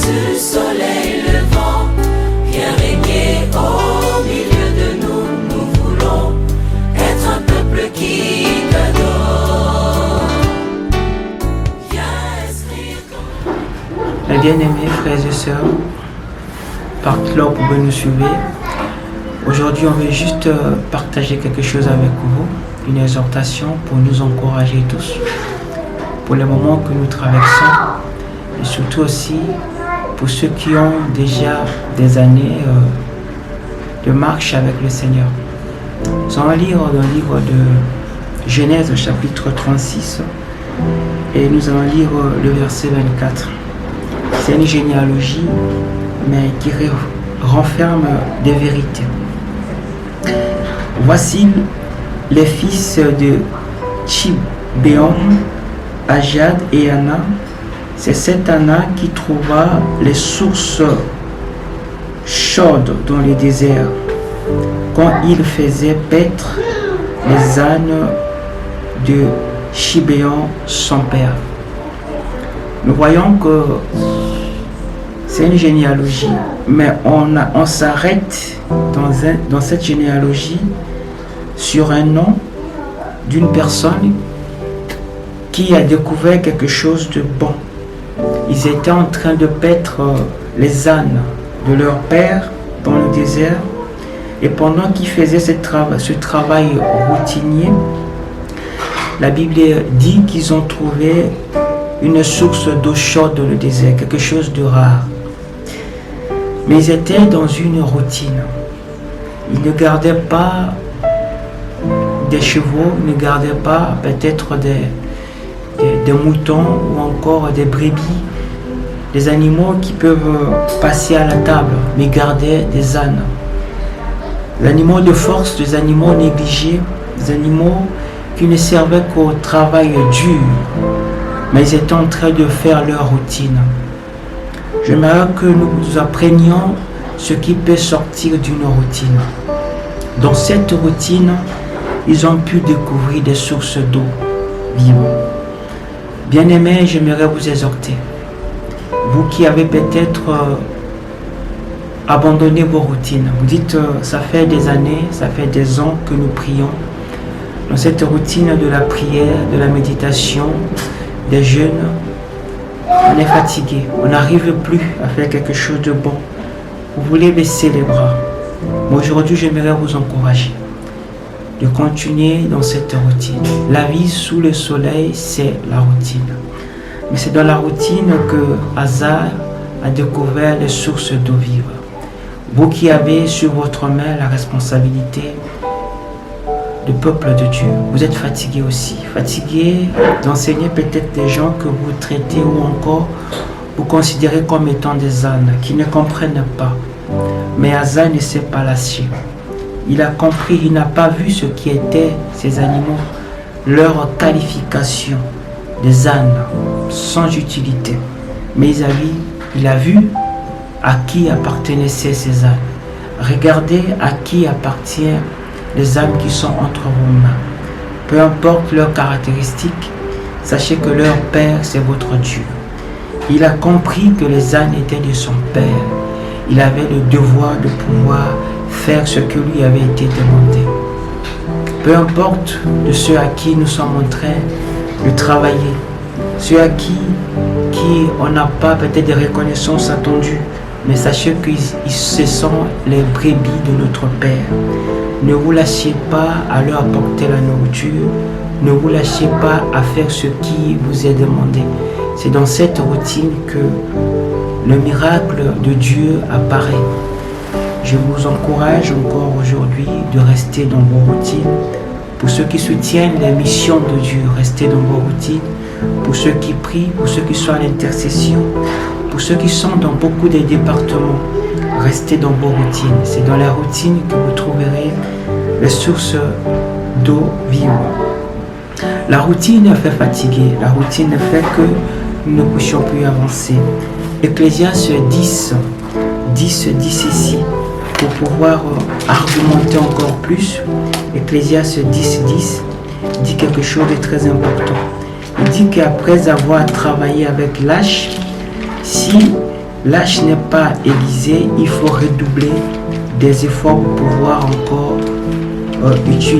Jésus, soleil levant, viens régner au milieu de nous. Nous voulons être un peuple qui t'adore. Viens inscrire ton... Mes bien-aimés frères et sœurs, par là vous pouvez nous suivre. Aujourd'hui, on veut juste partager quelque chose avec vous, une exhortation pour nous encourager tous, pour les moments que nous traversons, et surtout aussi pour ceux qui ont déjà des années de marche avec le Seigneur. Nous allons lire dans le livre de Genèse, chapitre 36, et nous allons lire le verset 24. C'est une généalogie, mais qui renferme des vérités. Voici les fils de Tchibéon, Ajad et Anna. C'est cette Anna qui trouva les sources chaudes dans les déserts, quand il faisait paître les ânes de Tchibéon, son père. Nous voyons que c'est une généalogie, mais on s'arrête dans cette généalogie sur un nom d'une personne qui a découvert quelque chose de bon. Ils étaient en train de paître les ânes de leur père dans le désert, et pendant qu'ils faisaient ce travail routinier, la Bible dit qu'ils ont trouvé une source d'eau chaude dans le désert, quelque chose de rare. Mais ils étaient dans une routine. Ils ne gardaient pas des chevaux, ils ne gardaient pas peut-être des moutons ou encore des brebis, des animaux qui peuvent passer à la table, mais gardaient des ânes. Des animaux de force, des animaux négligés, des animaux qui ne servaient qu'au travail dur, mais ils étaient en train de faire leur routine. J'aimerais que nous apprenions ce qui peut sortir d'une routine. Dans cette routine, ils ont pu découvrir des sources d'eau vivantes. Bien-aimés, j'aimerais vous exhorter. Vous qui avez peut-être abandonné vos routines, vous dites, ça fait des années, ça fait des ans que nous prions. Dans cette routine de la prière, de la méditation, des jeûnes, on est fatigué, on n'arrive plus à faire quelque chose de bon. Vous voulez baisser les bras. Moi, aujourd'hui, j'aimerais vous encourager de continuer dans cette routine. La vie sous le soleil, c'est la routine. Mais c'est dans la routine que Hazar a découvert les sources d'eau vive. Vous qui avez sur votre main la responsabilité du peuple de Dieu, vous êtes fatigué aussi. Fatigué d'enseigner peut-être des gens que vous traitez ou encore vous considérez comme étant des ânes qui ne comprennent pas. Mais Hazar ne s'est pas lâché. Il a compris, il n'a pas vu ce qui étaient ces animaux, leur qualification des ânes sans utilité. Mais il a vu à qui appartenaient ces ânes. Regardez à qui appartiennent les âmes qui sont entre vos mains. Peu importe leurs caractéristiques, sachez que leur Père, c'est votre Dieu. Il a compris que les ânes étaient de son Père. Il avait le devoir de pouvoir faire ce que lui avait été demandé. Peu importe de ceux à qui nous sommes en train de travailler, ceux à qui on n'a pas peut-être de reconnaissance attendue, mais sachez que ce sont les brebis de notre Père. Ne vous lâchez pas à leur apporter la nourriture, ne vous lâchez pas à faire ce qui vous est demandé. C'est dans cette routine que le miracle de Dieu apparaît. Je vous encourage encore aujourd'hui de rester dans vos routines. Pour ceux qui soutiennent les missions de Dieu, restez dans vos routines. Pour ceux qui prient, pour ceux qui sont à l'intercession, pour ceux qui sont dans beaucoup de départements, restez dans vos routines. C'est dans la routine que vous trouverez les sources d'eau vive. La routine fait fatiguer. La routine fait que nous ne puissions plus avancer. Ecclésiaste 10 dit ici, pour pouvoir argumenter encore plus, Ecclésiaste 10 dit quelque chose de très important. Il dit qu'après avoir travaillé avec lâche, si l'âge n'est pas aiguisé, il faut redoubler des efforts pour pouvoir encore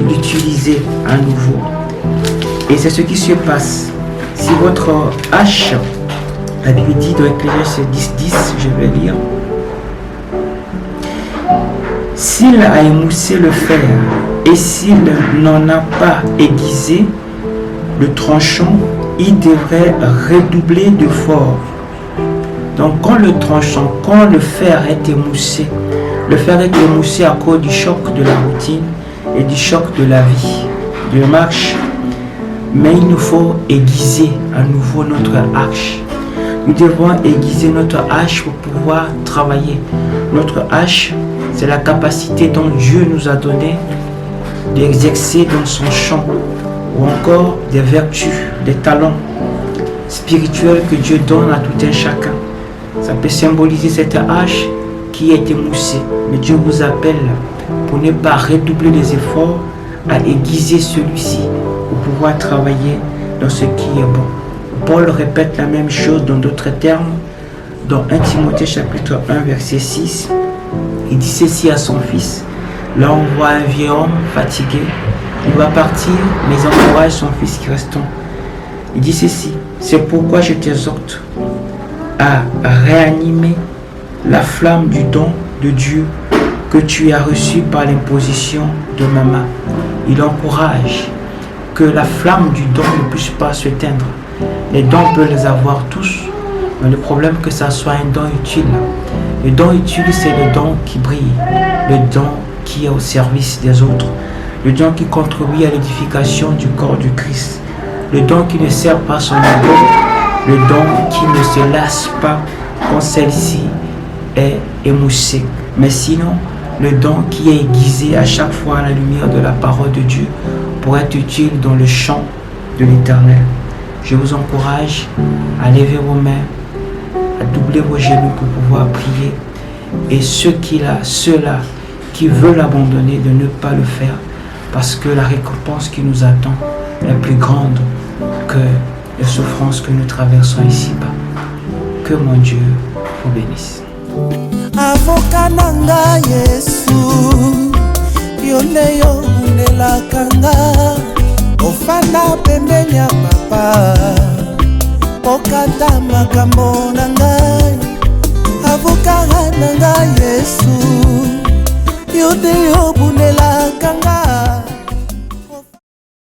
l'utiliser à nouveau. Et c'est ce qui se passe. Si votre hache, la Bible dit dans Ecclésiaste 10:10, je vais lire, s'il a émoussé le fer et s'il n'en a pas aiguisé le tranchant, il devrait redoubler d'efforts. Donc quand le tranchant, quand le fer est émoussé, le fer est émoussé à cause du choc de la routine et du choc de la vie, de la marche. Mais il nous faut aiguiser à nouveau notre hache. Nous devons aiguiser notre hache pour pouvoir travailler. Notre hache, c'est la capacité dont Dieu nous a donné d'exercer dans son champ, ou encore des vertus, des talents spirituels que Dieu donne à tout un chacun. Ça peut symboliser cette hache qui est émoussée. Mais Dieu vous appelle pour ne pas redoubler les efforts, à aiguiser celui-ci pour pouvoir travailler dans ce qui est bon. Paul répète la même chose dans d'autres termes. Dans 1 Timothée chapitre 1 verset 6, il dit ceci à son fils. Là on voit un vieil homme fatigué, il va partir, mais il encourage son fils qui reste. Il dit ceci, c'est pourquoi je t'exhorte à réanimer la flamme du don de Dieu que tu as reçu par l'imposition de ma main. Il encourage que la flamme du don ne puisse pas se teindre. Les dons, on peut les avoir tous, mais le problème que ça soit un don utile. Le don utile, c'est le don qui brille, le don qui est au service des autres, le don qui contribue à l'édification du corps du Christ, le don qui ne sert pas son ego, le don qui ne se lasse pas quand celle-ci est émoussée. Mais sinon, le don qui est aiguisé à chaque fois à la lumière de la parole de Dieu pour être utile dans le champ de l'Éternel. Je vous encourage à lever vos mains, à doubler vos genoux pour pouvoir prier. Et ceux-là qui veulent abandonner, de ne pas le faire, parce que la récompense qui nous attend est plus grande que les souffrances que nous traversons ici-bas. Que mon Dieu vous bénisse. Avocat nanga Yesu, yoneyo unelakanga, ofana pembenya papa, okata makambo nangai. Avocat nanga Yesu, yoneyo unelakanga.